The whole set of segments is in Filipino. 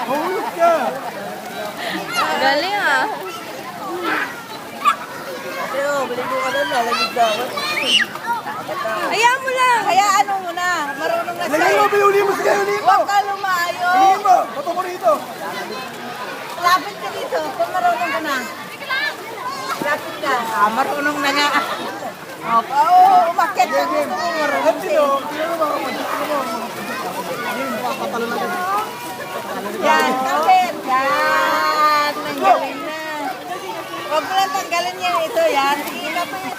Mahulog ka. Galing ah. Pero, baligo ka lang, lalagig na ako. Hayaan mo lang. Hayaan mo muna, marunong na Lagay mo, siya. uli mo, sige, uli mo. Huwag ka lumayo. Uli mo, bato mo rito. Lapit ka dito, kung marunong ka na. Lapit ka. Marunong na nga. Oo, umakit ka gusto mo marunong siya. Yan, kapit. Yan, nanggalin na. Huwag mo lang tanggalin niya ito, yan. Sige, kapit.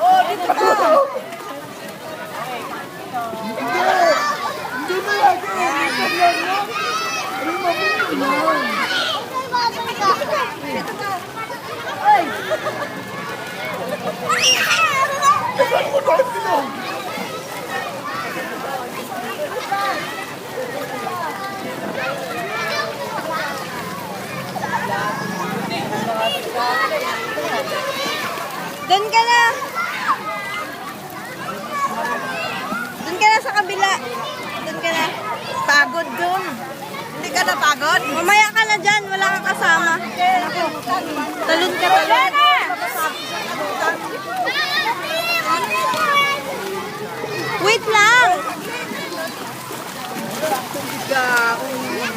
Oh, dito ka. Hindi mo yan. Ano mo, Dito ka. Ay! saan mo bakit sino? Doon ka na. Doon ka na sa kabila. Doon ka na. Pagod dun. Hindi ka na pagod? Mamaya ka na dyan. Wala kang kasama. Talon ka talon. Wait lang. Kung